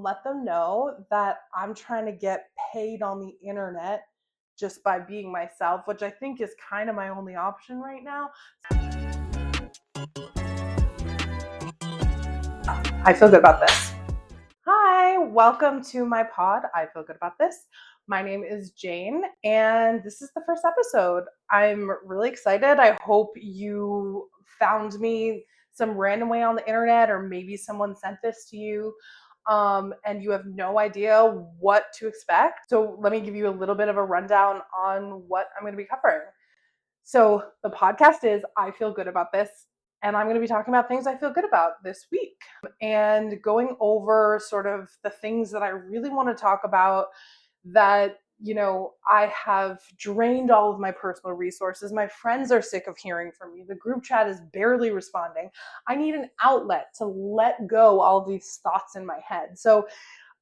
let them know that I'm trying to get paid on the internet just by being myself, which I think is kind of my only option right now. I feel good about this. Hi, welcome to my pod. I feel good about this. My name is Jane, and this is the first episode. I'm really excited. I hope you found me some random way on the internet, or maybe someone sent this to you, and you have no idea what to expect. So, let me give you a little bit of a rundown on what I'm going to be covering. So, the podcast is I Feel Good About This, and I'm going to be talking about things I feel good about this week and going over sort of the things that I really want to talk about that, I have drained all of my personal resources. My friends are sick of hearing from me. The group chat is barely responding. I need an outlet to let go all of these thoughts in my head. So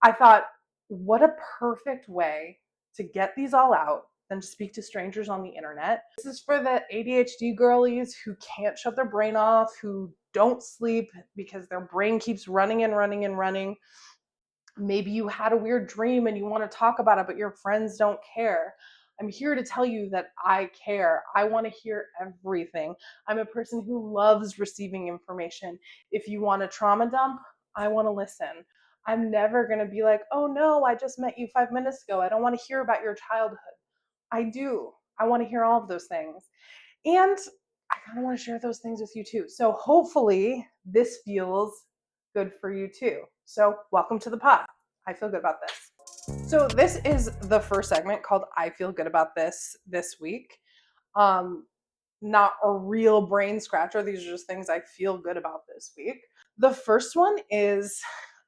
I thought, what a perfect way to get these all out than to speak to strangers on the internet. This is for the ADHD girlies who can't shut their brain off, who don't sleep because their brain keeps running and running and running. Maybe you had a weird dream and you want to talk about it, but your friends don't care. I'm here to tell you that I care. I want to hear everything. I'm a person who loves receiving information. If you want a trauma dump, I want to listen. I'm never going to be like, oh no, I just met you 5 minutes ago. I don't want to hear about your childhood. I do. I want to hear all of those things. And I kind of want to share those things with you too. So hopefully this feels good for you too. So welcome to the pod. I feel good about this. So this is the first segment called I Feel Good About This week. Not a real brain scratcher. These are just things I feel good about this week. The first one is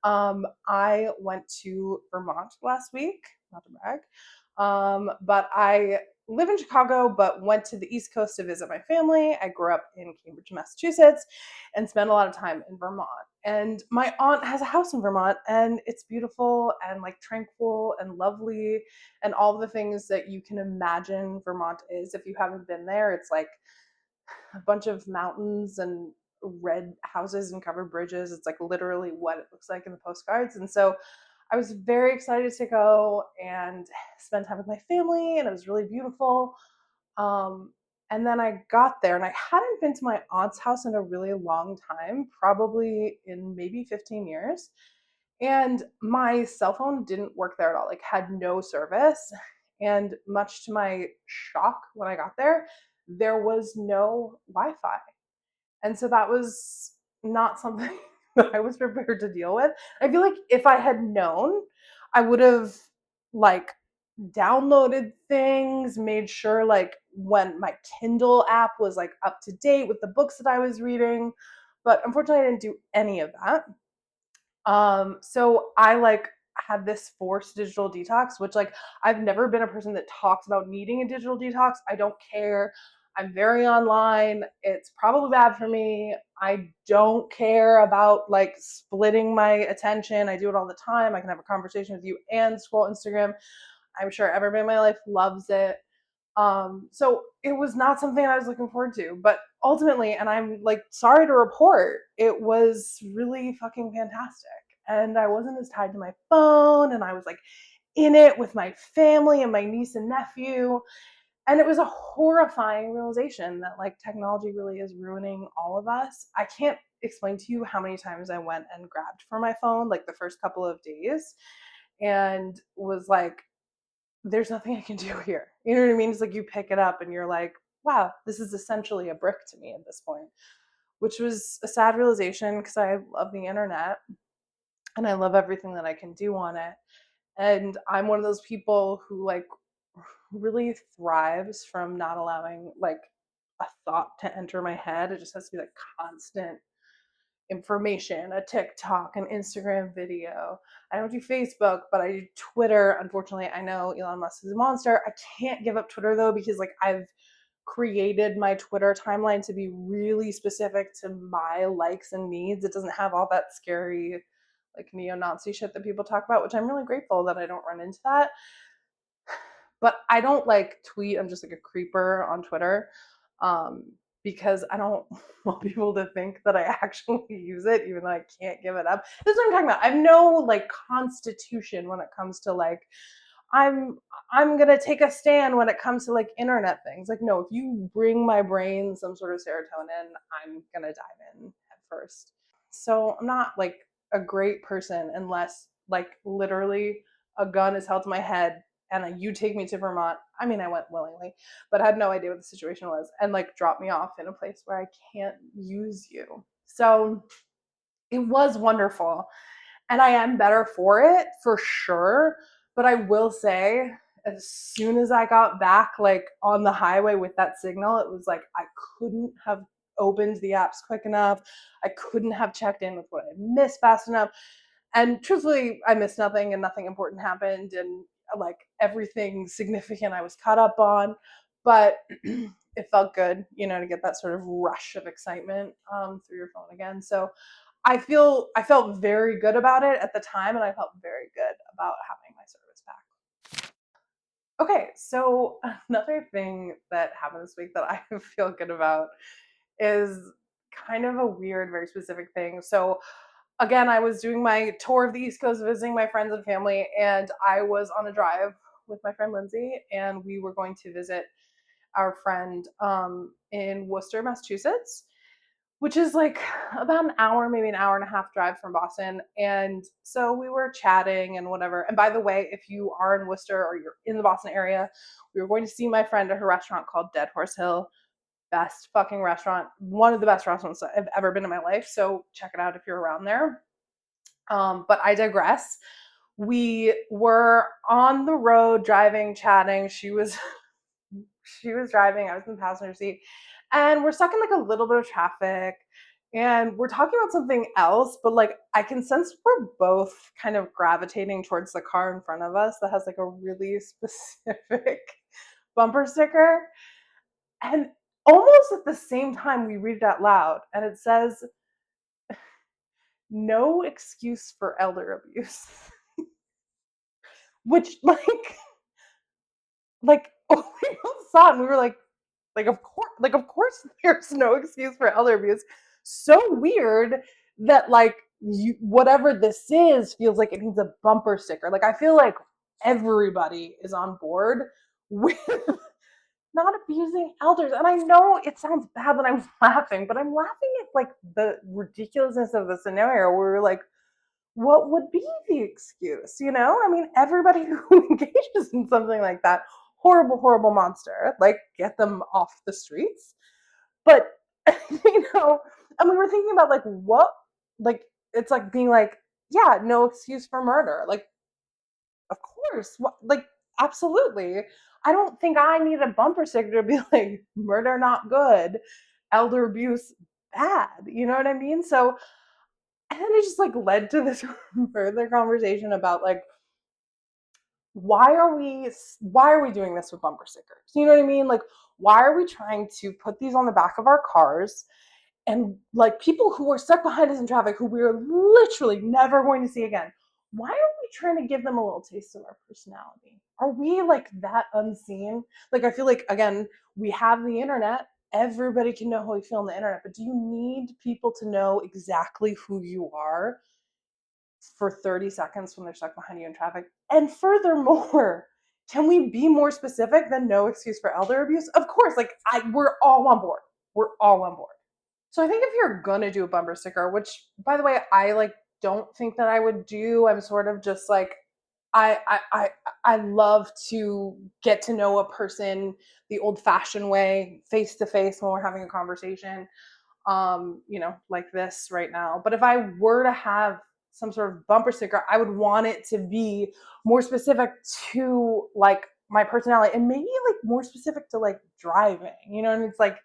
I went to Vermont last week, not to brag. But I live in Chicago, but went to the East Coast to visit my family. I grew up in Cambridge, Massachusetts, and spent a lot of time in Vermont. And my aunt has a house in Vermont, and it's beautiful and like tranquil and lovely, and all the things that you can imagine Vermont is. If you haven't been there, it's like a bunch of mountains and red houses and covered bridges. It's like literally what it looks like in the postcards. And so I was very excited to go and spend time with my family, and it was really beautiful. And then I got there, and I hadn't been to my aunt's house in a really long time, probably in maybe 15 years. And my cell phone didn't work there at all, like, had no service. And much to my shock, when I got there was no Wi Fi. And so that was not something that I was prepared to deal with. I feel like if I had known, I would have like downloaded things, made sure like when my Kindle app was like up to date with the books that I was reading. But unfortunately, I didn't do any of that. So I like had this forced digital detox, which like I've never been a person that talks about needing a digital detox. I don't care. I'm very online. It's probably bad for me. I don't care about like splitting my attention. I do it all the time. I can have a conversation with you and scroll Instagram. I'm sure everybody in my life loves it. So it was not something I was looking forward to, but ultimately, and I'm like sorry to report, it was really fucking fantastic. And I wasn't as tied to my phone, and I was like in it with my family and my niece and nephew. And it was a horrifying realization that like technology really is ruining all of us. I can't explain to you how many times I went and grabbed for my phone like the first couple of days and was like, there's nothing I can do here. You know what I mean? It's like you pick it up and you're like, wow, this is essentially a brick to me at this point, which was a sad realization because I love the internet and I love everything that I can do on it. And I'm one of those people who like really thrives from not allowing like a thought to enter my head. It just has to be like constant information, a TikTok, an Instagram video. I don't do Facebook, but I do Twitter. Unfortunately, I know Elon Musk is a monster. I can't give up Twitter though, because like I've created my Twitter timeline to be really specific to my likes and needs. It doesn't have all that scary like neo-Nazi shit that people talk about, which I'm really grateful that I don't run into that. But I don't like tweet. I'm just like a creeper on Twitter. Um, because I don't want people to think that I actually use it, even though I can't give it up. This is what I'm talking about. I have no like constitution when it comes to like I'm I'm gonna take a stand when it comes to like internet things. Like, no, if you bring my brain some sort of serotonin, I'm gonna dive in at first. So I'm not like a great person unless like literally a gun is held to my head and you take me to Vermont. I mean, I went willingly, but I had no idea what the situation was, and like drop me off in a place where I can't use you. So it was wonderful, and I am better for it for sure. But I will say, as soon as I got back, like on the highway with that signal, it was like I couldn't have opened the apps quick enough. I couldn't have checked in with what I missed fast enough. And truthfully, I missed nothing and nothing important happened. And like everything significant I was caught up on. But it felt good, to get that sort of rush of excitement through your phone again. So I felt very good about it at the time, and I felt very good about having my service back. Okay, so another thing that happened this week that I feel good about is kind of a weird, very specific thing. So again, I was doing my tour of the East Coast, visiting my friends and family, and I was on a drive with my friend Lindsay, and we were going to visit our friend in Worcester, Massachusetts, which is like about an hour, maybe an hour and a half drive from Boston. And so we were chatting and whatever. And by the way, if you are in Worcester or you're in the Boston area, we were going to see my friend at her restaurant called Dead Horse Hill. Best fucking restaurant, one of the best restaurants that I've ever been in my life. So check it out if you're around there. But I digress. We were on the road driving, chatting. She was driving, I was in the passenger seat, and we're stuck in like a little bit of traffic, and we're talking about something else, but like I can sense we're both kind of gravitating towards the car in front of us that has like a really specific bumper sticker. And almost at the same time we read it out loud, and it says no excuse for elder abuse. Which like we both saw it and we were like of course there's no excuse for elder abuse. So weird that like whatever this is feels like it needs a bumper sticker. Like I feel like everybody is on board with not abusing elders. And I know it sounds bad that I'm laughing, but I'm laughing at like the ridiculousness of the scenario where we're like, what would be the excuse? I mean, everybody who engages in something like that, horrible, horrible monster, like get them off the streets. But, and we were thinking about like what, like, it's like being like, yeah, no excuse for murder. Like, of course, like, absolutely. I don't think I need a bumper sticker to be like, murder not good, elder abuse bad. You know what I mean? So, and then it just like led to this further conversation about like why are we doing this with bumper stickers? You know what I mean? Like why are we trying to put these on the back of our cars, and like people who are stuck behind us in traffic who we're literally never going to see again? Why are we trying to give them a little taste of our personality? Are we like that unseen? Like I feel like again, we have the internet. Everybody can know how you feel on the internet, but do you need people to know exactly who you are for 30 seconds when they're stuck behind you in traffic? And furthermore, can we be more specific than no excuse for elder abuse? Of course, like we're all on board. We're all on board. So I think if you're gonna do a bumper sticker, which by the way, I like don't think that I would do. I'm sort of just like I love to get to know a person the old fashioned way, face to face when we're having a conversation. Like this right now. But if I were to have some sort of bumper sticker, I would want it to be more specific to like my personality, and maybe like more specific to like driving, and it's like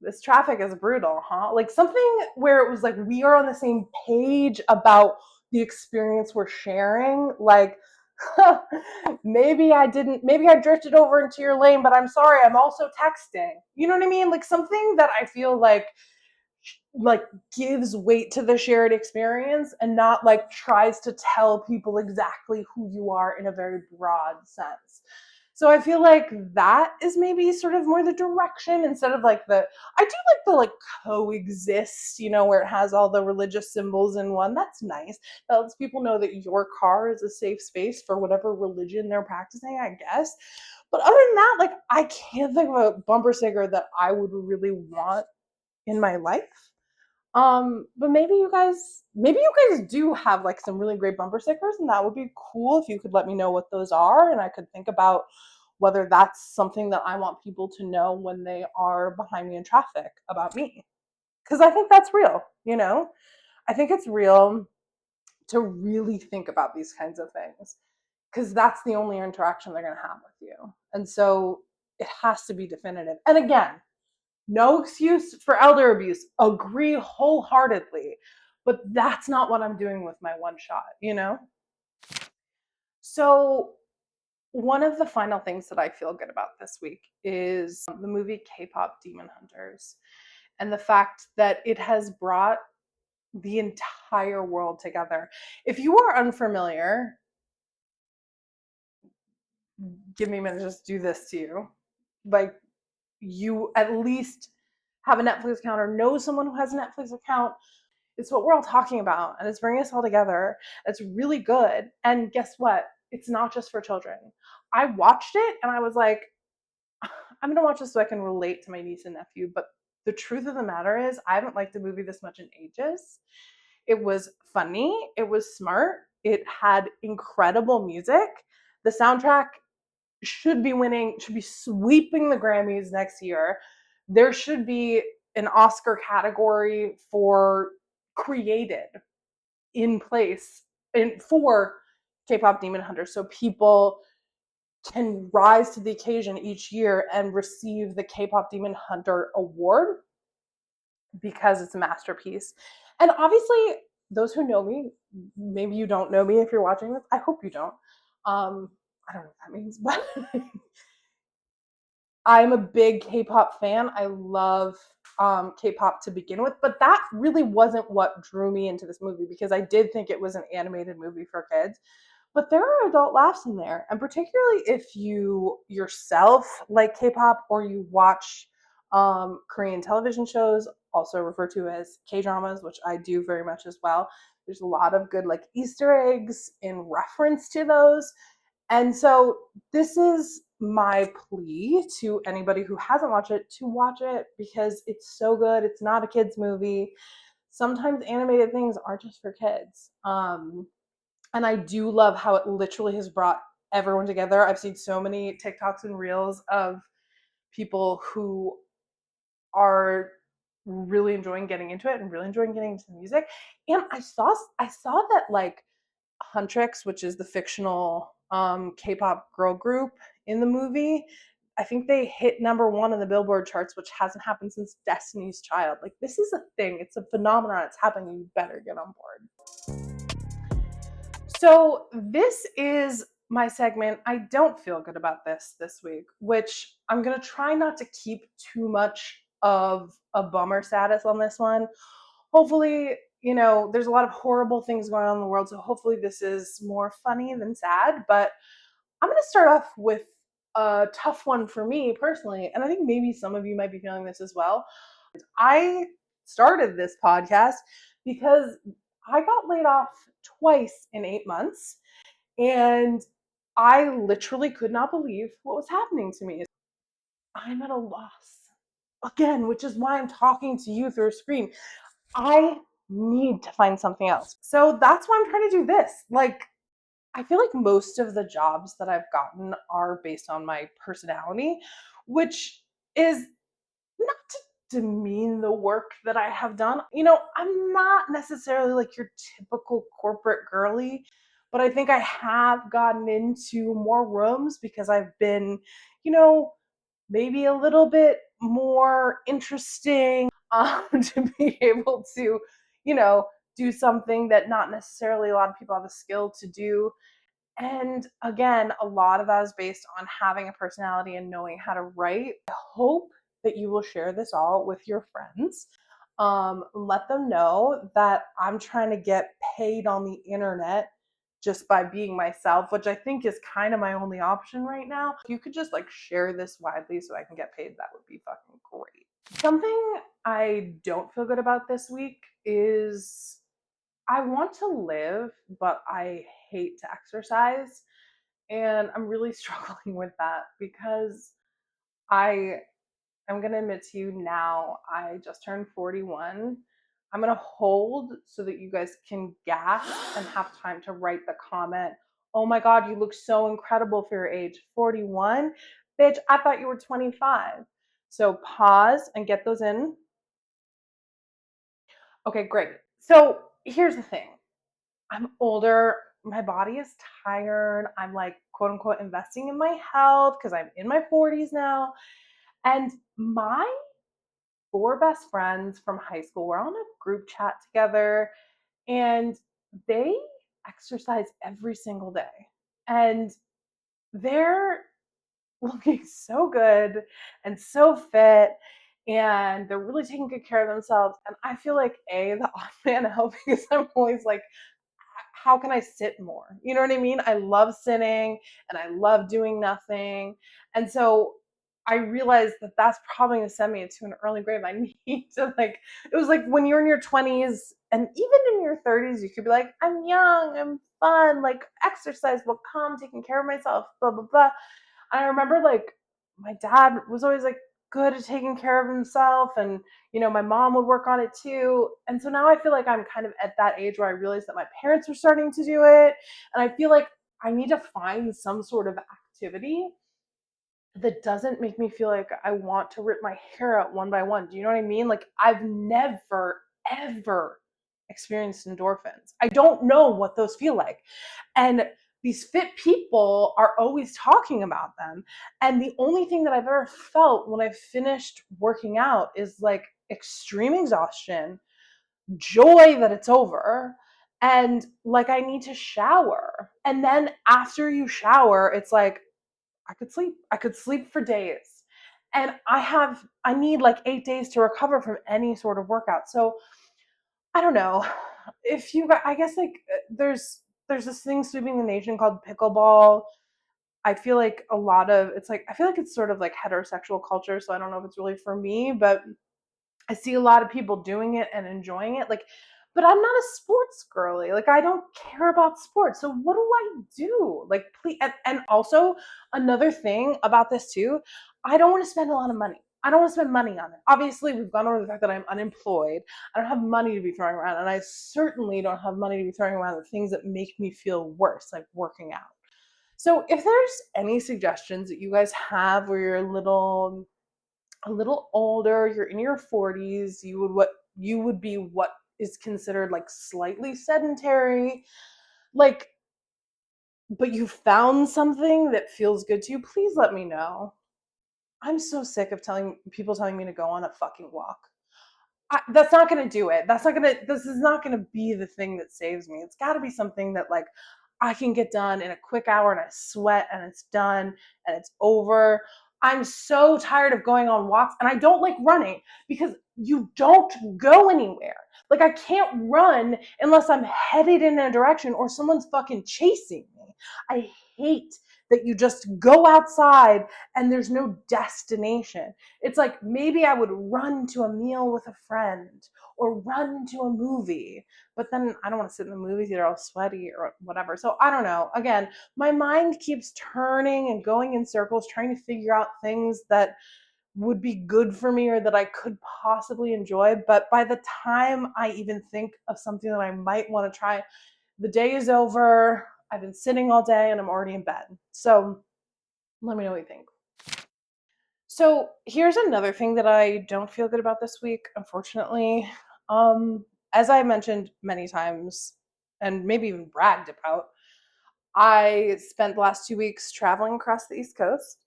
this traffic is brutal, huh? Like something where it was like we are on the same page about the experience we're sharing. Like maybe I drifted over into your lane, but I'm sorry, I'm also texting. You know what I mean? Like something that I feel like gives weight to the shared experience and not like tries to tell people exactly who you are in a very broad sense. So I feel like that is maybe sort of more the direction instead of like I do like the like coexist, where it has all the religious symbols in one. That's nice. That lets people know that your car is a safe space for whatever religion they're practicing, I guess. But other than that, like I can't think of a bumper sticker that I would really want in my life. But maybe you guys do have like some really great bumper stickers, and that would be cool if you could let me know what those are, and I could think about whether that's something that I want people to know when they are behind me in traffic about me. Because I think that's real. I think it's real to really think about these kinds of things because that's the only interaction they're going to have with you. And so it has to be definitive. And again, no excuse for elder abuse. Agree wholeheartedly. But that's not what I'm doing with my one shot? So, one of the final things that I feel good about this week is the movie K-pop Demon Hunters and the fact that it has brought the entire world together. If you are unfamiliar, give me a minute to just do this to you. Like, you at least have a Netflix account or know someone who has a Netflix account. It's what we're all talking about, and it's bringing us all together. It's really good. And guess what? It's not just for children. I watched it and I was like, I'm going to watch this so I can relate to my niece and nephew. But the truth of the matter is, I haven't liked a movie this much in ages. It was funny. It was smart. It had incredible music. The soundtrack should be sweeping the Grammys next year. There should be an Oscar category for created in place for K-pop Demon Hunters, so people can rise to the occasion each year and receive the K-pop Demon Hunter award because it's a masterpiece. And obviously, those who know me, maybe you don't know me if you're watching this. I hope you don't. I don't know what that means, but I'm a big K-pop fan. I love K-pop to begin with, but that really wasn't what drew me into this movie because I did think it was an animated movie for kids. But there are adult laughs in there, and particularly if you yourself like K-pop or you watch Korean television shows, also referred to as K-dramas, which I do very much as well. There's a lot of good like Easter eggs in reference to those. And so this is my plea to anybody who hasn't watched it to watch it because it's so good. It's not a kids movie. Sometimes animated things aren't just for kids. And I do love how it literally has brought everyone together. I've seen so many TikToks and reels of people who are really enjoying getting into it and really enjoying getting into the music. And I saw that like Huntrix, which is the fictional K-pop girl group in the movie, I think they hit number one in the Billboard charts, which hasn't happened since Destiny's Child. Like this is a thing. It's a phenomenon. It's happening. You better get on board. So this is my segment. I don't feel good about this week, which I'm going to try not to keep too much of a bummer status on this one. Hopefully, there's a lot of horrible things going on in the world, so hopefully this is more funny than sad, but I'm going to start off with a tough one for me personally, and I think maybe some of you might be feeling this as well. I started this podcast because I got laid off twice in 8 months, and I literally could not believe what was happening to me. I'm at a loss again, which is why I'm talking to you through a screen. I need to find something else. So that's why I'm trying to do this. Like, I feel like most of the jobs that I've gotten are based on my personality, which is not to demean the work that I have done. I'm not necessarily like your typical corporate girly, but I think I have gotten into more rooms because I've been, you know, maybe a little bit more interesting to be able to, you know, do something that not necessarily a lot of people have the skill to do. And again, a lot of that is based on having a personality and knowing how to write. I hope that you will share this all with your friends. Let them know that I'm trying to get paid on the internet just by being myself, which I think is kind of my only option right now. If you could just like share this widely so I can get paid, that would be fucking great. Something I don't feel good about this week is I want to live, but I hate to exercise. And I'm really struggling with that because I I'm going to admit to you now, I just turned 41. I'm going to hold so that you guys can gasp and have time to write the comment. Oh my God, you look so incredible for your age. 41? Bitch, I thought you were 25. So pause and get those in. Okay, great. So here's the thing. I'm older. My body is tired. I'm like, quote unquote, investing in my health because I'm in my 40s now. And my four best friends from high school, we're on a group chat together, and they exercise every single day. And they're looking so good and so fit, and they're really taking good care of themselves. And I feel like the odd man out because I'm always like, how can I sit more? You know what I mean? I love sitting and I love doing nothing. And so I realized that that's probably going to send me into an early grave. I need to like, it was like when you're in your 20s and even in your 30s, you could be like, I'm young, I'm fun, like exercise will come, taking care of myself, blah, blah, blah. I remember like my dad was always like good at taking care of himself, and my mom would work on it too. And so now I feel like I'm kind of at that age where I realized that my parents were starting to do it, and I feel like I need to find some sort of activity that doesn't make me feel like I want to rip my hair out one by one. Do you know what I mean? Like I've never ever experienced endorphins. I don't know what those feel like. And these fit people are always talking about them. And the only thing that I've ever felt when I've finished working out is like extreme exhaustion, joy that it's over, and like I need to shower. And then after you shower, it's like I could sleep. I could sleep for days. And I need like 8 days to recover from any sort of workout. So I don't know if you, I guess like there's this thing sweeping the nation called pickleball. I feel like I feel like it's sort of like heterosexual culture. So I don't know if it's really for me, but I see a lot of people doing it and enjoying it. Like, but I'm not a sports girly. Like, I don't care about sports. So what do I do? Like, please. And also another thing about this too, I don't want to spend a lot of money. I don't want to spend money on it. Obviously, we've gone over the fact that I'm unemployed. I don't have money to be throwing around, and I certainly don't have money to be throwing around the things that make me feel worse, like working out. So, if there's any suggestions that you guys have where you're a little older, you're in your 40s, you would be what is considered like slightly sedentary, like, but you found something that feels good to you, please let me know. I'm so sick of telling me to go on a fucking walk. That's not going to do it. This is not going to be the thing that saves me. It's got to be something that like I can get done in a quick hour and I sweat and it's done and it's over. I'm so tired of going on walks, and I don't like running because you don't go anywhere. Like I can't run unless I'm headed in a direction or someone's fucking chasing me. I hate that you just go outside and there's no destination. It's like maybe I would run to a meal with a friend or run to a movie, but then I don't want to sit in the movie theater all sweaty or whatever. So I don't know. Again, my mind keeps turning and going in circles trying to figure out things that would be good for me or that I could possibly enjoy. But by the time I even think of something that I might want to try, the day is over. I've been sitting all day and I'm already in bed. So let me know what you think. So here's another thing that I don't feel good about this week, unfortunately. Um, as I mentioned many times and maybe even bragged about, I spent the last 2 weeks traveling across the East Coast.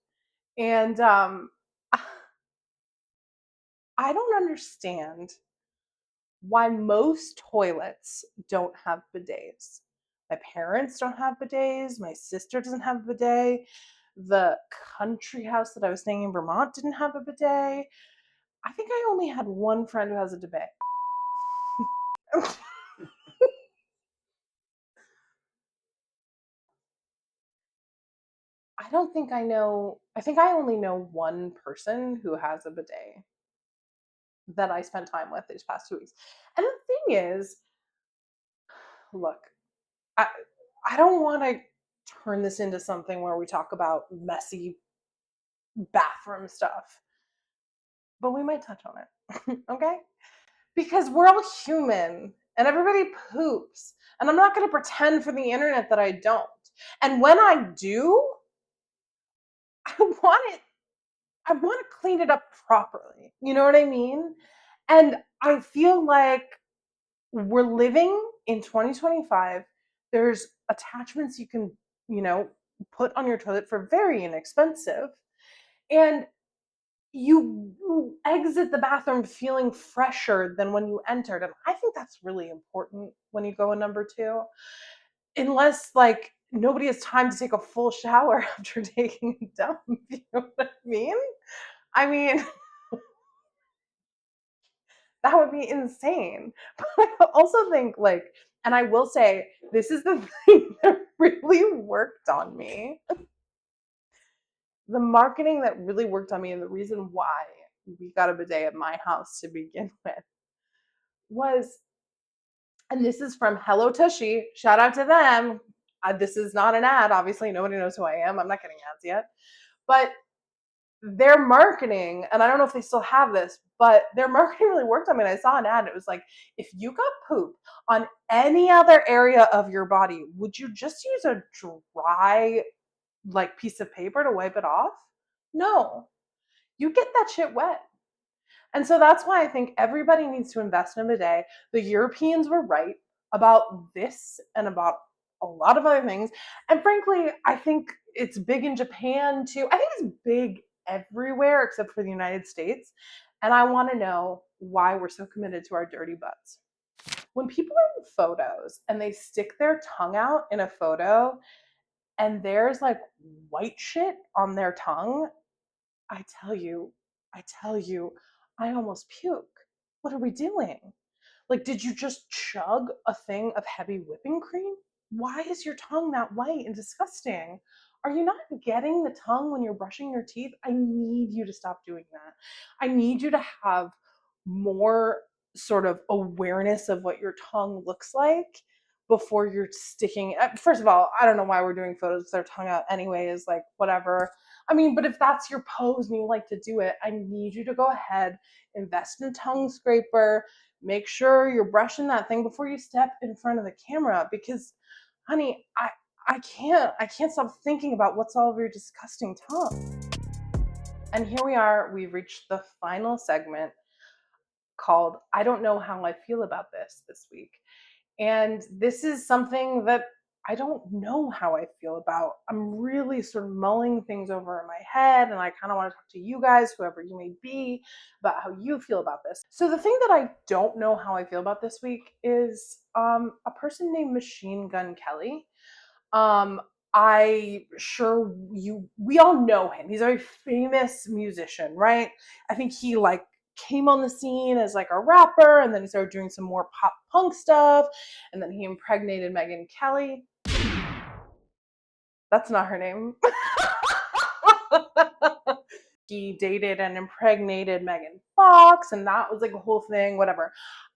And I don't understand why most toilets don't have bidets. My parents don't have bidets. My sister doesn't have a bidet. The country house that I was staying in Vermont didn't have a bidet. I think I only had one friend who has a debate. I don't think I know, I think I only know one person who has a bidet that I spent time with these past 2 weeks. And the thing is, look, I I don't want to turn this into something where we talk about messy bathroom stuff, but we might touch on it. Okay? Because we're all human and everybody poops. And I'm not going to pretend for the internet that I don't. And when I do, I want it I want to clean it up properly. You know what I mean? And I feel like we're living in 2025. There's attachments you can, you know, put on your toilet for very inexpensive. And you exit the bathroom feeling fresher than when you entered. And I think that's really important when you go in number two. Unless like nobody has time to take a full shower after taking a dump. You know what I mean? I mean, that would be insane. But I also think like, and I will say, this is the thing that really worked on me. The marketing that really worked on me, and the reason why we got a bidet at my house to begin with was, and this is from Hello Tushy, shout out to them. This is not an ad. Obviously, nobody knows who I am. I'm not getting ads yet. But their marketing, and I don't know if they still have this, but their marketing really worked on me. And I saw an ad, and it was like, if you got poop on any other area of your body, would you just use a dry, like, piece of paper to wipe it off? No, you get that shit wet. And so that's why I think everybody needs to invest in a bidet. The Europeans were right about this and about a lot of other things. And frankly, I think it's big in Japan too. I think it's big everywhere except for the United States. And I want to know why we're so committed to our dirty butts. When people are in photos and they stick their tongue out in a photo and there's like white shit on their tongue, I tell you, I tell you, I almost puke. What are we doing? Like, did you just chug a thing of heavy whipping cream? Why is your tongue that white and disgusting? Are you not getting the tongue when you're brushing your teeth? I need you to stop doing that. I need you to have more sort of awareness of what your tongue looks like before you're sticking. First of all, I don't know why we're doing photos with their tongue out anyway, is like whatever. I mean, but if that's your pose and you like to do it, I need you to go ahead, invest in a tongue scraper, make sure you're brushing that thing before you step in front of the camera, because honey, I can't stop thinking about what's all over your disgusting tongue. And here we are, we've reached the final segment called I don't know how I feel about this week. And this is something that I don't know how I feel about. I'm really sort of mulling things over in my head, and I kind of want to talk to you guys, whoever you may be, about how you feel about this. So the thing that I don't know how I feel about this week is a person named Machine Gun Kelly. Um, I sure we all know him. He's a very famous musician, right? I think he like came on the scene as like a rapper, and then he started doing some more pop punk stuff, and then he impregnated Megan Kelly. That's not her name. He dated and impregnated Megan Fox, and that was like a whole thing, whatever.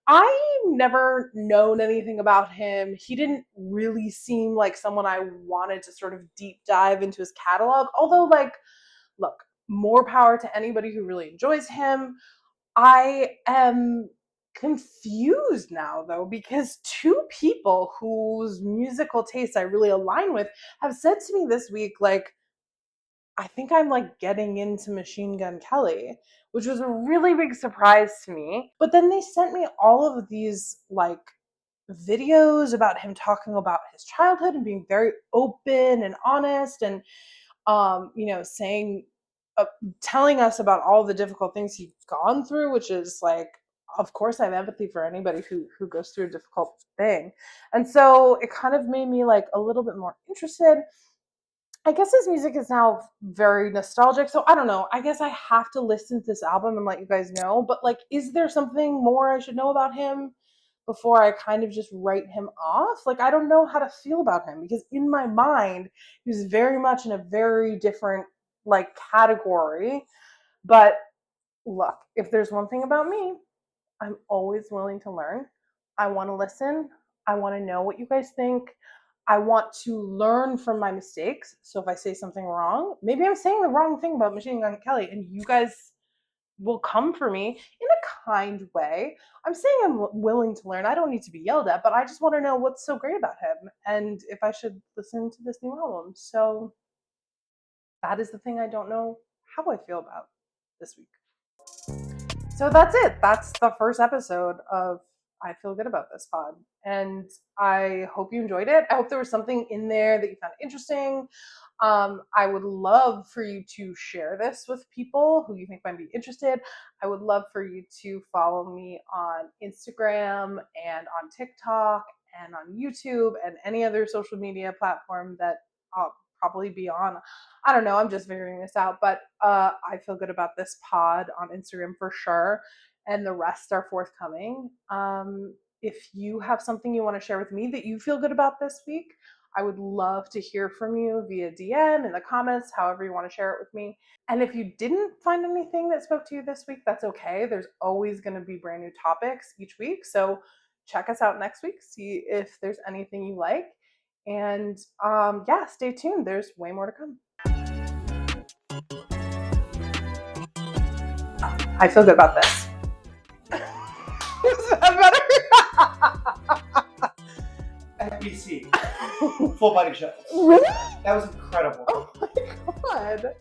I never known anything about him. He didn't really seem like someone I wanted to sort of deep dive into his catalog. Although, like, look, more power to anybody who really enjoys him. I am confused now though, because two people whose musical tastes I really align with have said to me this week, like, I think I'm like getting into Machine Gun Kelly, which was a really big surprise to me. But then they sent me all of these like videos about him talking about his childhood and being very open and honest, and saying uh, telling us about all the difficult things he's gone through, which is like, of course I have empathy for anybody who goes through a difficult thing. And so it kind of made me like a little bit more interested. I guess his music is now very nostalgic. So I don't know. I guess I have to listen to this album and let you guys know. But like, is there something more I should know about him before I kind of just write him off. Like, I don't know how to feel about him because in my mind, he was very much in a very different like category. But look, if there's one thing about me, I'm always willing to learn. I want to listen. I want to know what you guys think. I want to learn from my mistakes. So if I say something wrong, maybe I'm saying the wrong thing about Machine Gun Kelly, and you guys will come for me in a kind way. I'm saying I'm willing to learn. I don't need to be yelled at, but I just want to know what's so great about him and if I should listen to this new album. So that is the thing I don't know how I feel about this week. So that's it. That's the first episode of I Feel Good About This pod. And I hope you enjoyed it. I hope there was something in there that you found interesting. I would love for you to share this with people who you think might be interested. I would love for you to follow me on Instagram and on TikTok and on YouTube and any other social media platform that I'll probably be on. I don't know. I'm just figuring this out, but I feel good about this pod on Instagram for sure, and the rest are forthcoming. If you have something you want to share with me that you feel good about this week, I would love to hear from you via DM in the comments, however you want to share it with me. And if you didn't find anything that spoke to you this week, that's okay. There's always going to be brand new topics each week. So check us out next week, see if there's anything you like. And yeah, stay tuned. There's way more to come. I feel good about this. Is that better? FBC. Full body shots. Really? That was incredible. Oh my god.